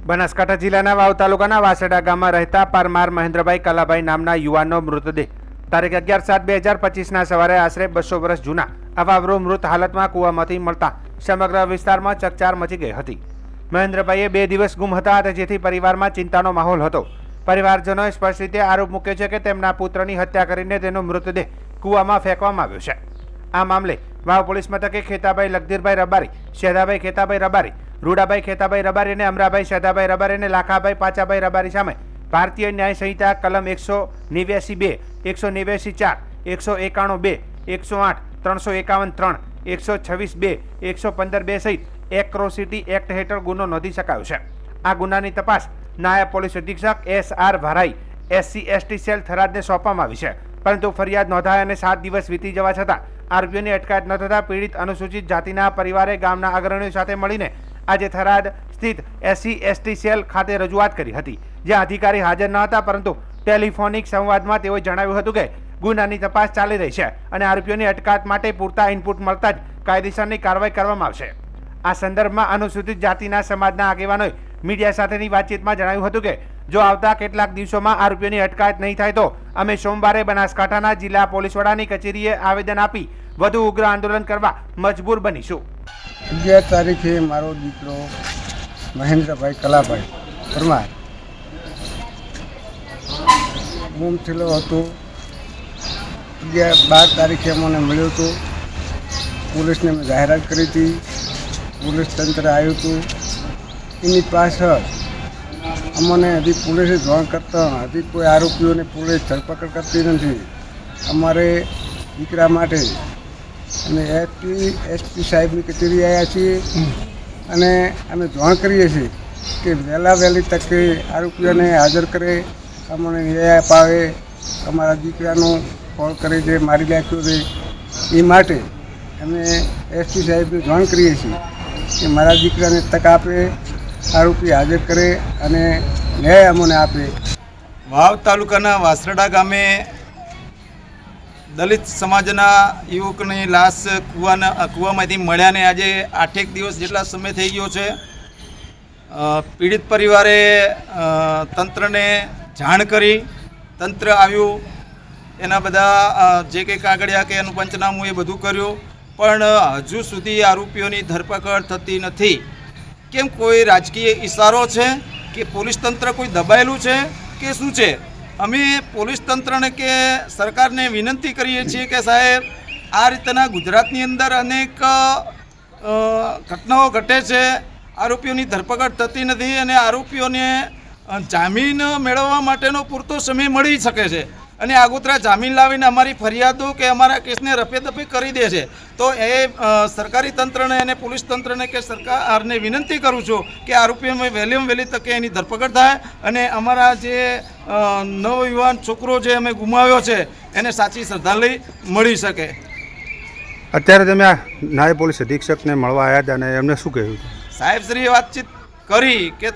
બનાસકાંઠા જિલ્લાના વાવ તાલુકાના વાસડા ગામમાં રહેતા પરમાર મહેન્દ્રભાઈ કલાભાઈ નામના યુવાનનો મૃતદેહ તારીખ 11/7/2025ના સવારે આશરે 200 વર્ષ જૂના અવાવરો મૃત હાલતમાં કૂવામાંથી મળતા સમગ્ર વિસ્તારમાં ચકચાર મચી ગઈ હતી। મહેન્દ્રભાઈએ 2 દિવસ ગુમ હતા, જેથી પરિવારમાં ચિંતાનો માહોલ હતો। પરિવારજનોએ સ્પષ્ટ રીતે આરોપ મૂક્યો છે કે તેમના પુત્રની હત્યા કરીને તેનો મૃતદેહ કૂવામાં ફેંકવામાં આવ્યો છે। આ મામલે વાવ પોલીસ મથકે ખેતાભાઈ લગધીરભાઈ રબારી, શેધાભાઈ ખેતાભાઈ રબારી, રૂડાભાઈ ખેતાભાઈ રબારી અને અમરાભાઈ શેધાભાઈ રબારી અને લાખાભાઈ પાચાભાઈ રબારી સામે ભારતીય ન્યાય સંહિતા કલમ 189(2), 189(4), 191(2), 108, 351(3), 126(2), 115(2) સહિત એટ્રોસિટી એક્ટ હેઠળ ગુનો નોંધી શકાયો છે। આ ગુનાની તપાસ નાયબ પોલીસ અધિક્ષક SR ભરાઈ SC/ST સેલ થરાદને સોંપવામાં આવી છે, પરંતુ ફરિયાદ નોંધાય અને 7 દિવસ વીતી જવા છતાં આરોપીઓની અટકાયત ન થતાં પીડિત અનુસૂચિત જાતિના પરિવારે ગામના અગ્રણીઓ સાથે મળીને આજે થરાદ સ્થિત SC/ST સેલ ખાતે રજૂઆત કરી હતી, જ્યાં અધિકારી હાજર ન હતા, પરંતુ ટેલિફોનિક સંવાદમાં તેઓએ જણાવ્યું હતું કે ગુનાની તપાસ ચાલી રહી છે અને આરોપીઓની અટકાયત માટે પૂરતા ઇનપુટ મળતા જ કાયદેસરની કાર્યવાહી કરવામાં આવશે। આ સંદર્ભમાં અનુસૂચિત જાતિના સમાજના આગેવાનોએ મીડિયા સાથેની વાતચીતમાં જણાવ્યું હતું કે જો આવતા કેટલાક દિવસોમાં આરોપીઓની અટકાયત નહીં થાય તો અમે સોમવારે બનાસકાંઠાના જિલ્લા પોલીસ વડાની કચેરીએ આવેદન આપી વધુ ઉગ્ર આંદોલન કરવા મજબૂર બનીશું। 11 તારીખે મારો દીકરો મહેન્દ્રભાઈ કલાભાઈ પરમાર ગુમ થયેલો હતો। 12 તારીખે મને મળ્યો હતો। પોલીસને મેં જાહેરાત કરી હતી, પોલીસ તંત્ર આવ્યું હતું। એની પાછળ અમને હજી પોલીસે જાણ કરતા હજી કોઈ આરોપીઓને પોલીસ ધરપકડ કરતી નથી। અમારે દીકરા માટે અમે SP સાહેબની કચેરી આવ્યા છીએ અને અમે જાણ કરીએ છીએ કે વહેલી તકે આરોપીઓને હાજર કરે, અમને ન્યાય અપાવે, અમારા દીકરાનો કોલ કરે જે મારી નાખ્યો છે એ માટે અમે SP સાહેબને જાણ કરીએ છીએ કે મારા દીકરાને તક આપે, આરોપી હાજર કરે અને ન્યાય અમને આપે। વાવ તાલુકાના વાસરડા ગામે દલિત સમાજના યુવકની લાશ કૂવામાંથી મળ્યાને આજે 8 દિવસ જેટલા સમય થઈ ગયો છે। પીડિત પરિવારે તંત્રને જાણ કરી, તંત્ર આવ્યું, એના બધા જે કંઈ કાગળિયા કે એનું પંચનામું એ બધું કર્યું, પણ હજુ સુધી આરોપીઓની ધરપકડ થતી નથી। કેમ? કોઈ રાજકીય ઇશારો છે કે પોલીસ તંત્ર કોઈ દબાયેલું છે કે શું છે? અમે પોલીસ તંત્રને કે સરકારને વિનંતી કરીએ છીએ કે સાહેબ, આ રીતના ગુજરાતની અંદર અનેક ઘટનાઓ ઘટે છે, આરોપીઓની ધરપકડ થતી નથી અને આરોપીઓને જામીન મેળવવા માટેનો પૂરતો સમય મળી શકે છે અને આગોતરા જામીન લાવીને અમારી ફરિયાદો કે અમારા કેસને રફેદફી કરી દે છે। તો એ સરકારી તંત્રને અને પોલીસ તંત્રને કે સરકારને વિનંતી કરું છું કે આરોપીઓમાં વહેલી તકે એની ધરપકડ થાય અને અમારા જે નવયુવાન છોકરો જે અમે ગુમાવ્યો છે એને સાચી શ્રદ્ધાંજલિ મળી શકે। અત્યારે તમે આ નાયબ પોલીસ અધિક્ષકને મળવા આવ્યા હતા અને એમને શું કહ્યું? સાહેબશ્રીએ વાતચીત કરી કે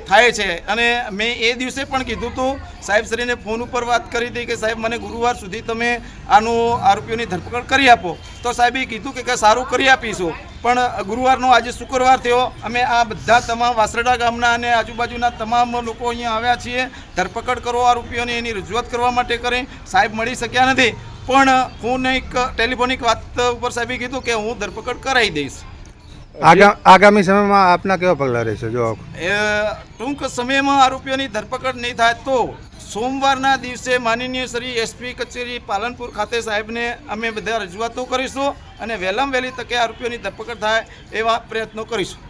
થાય છે અને મેં એ દિવસે પણ કીધું હતું, સાહેબશ્રીને ફોન ઉપર વાત કરી હતી કે સાહેબ મને ગુરુવાર સુધી તમે આરોપીઓની ધરપકડ કરી આપો, તો સાહેબે કીધું કે સારું કરી આપીશું। પણ ગુરુવારનો આજે શુક્રવાર થયો, અમે આ બધા તમામ વાસરડા ગામના અને આજુબાજુના તમામ લોકો અહીંયા આવ્યા છીએ ધરપકડ કરો આરોપીઓની, એની રજૂઆત કરવા માટે કરી। સાહેબ મળી શક્યા નથી, પણ હું એક ટેલિફોનિક વાત ઉપર સાહેબે કીધું કે હું ધરપકડ કરાવી દઈશ। આગામી સમયમાં આપના કેવા પગલાં રહેશે? જો ટૂંક સમયમાં આરોપીઓની ધરપકડ નહીં થાય તો સોમવારના દિવસે માનનીય શ્રી SP કચેરી પાલનપુર ખાતે સાહેબને અમે બધા રજૂઆતો કરીશું અને વહેલી તકે આરોપીઓની ધરપકડ થાય એવા પ્રયત્નો કરીશું।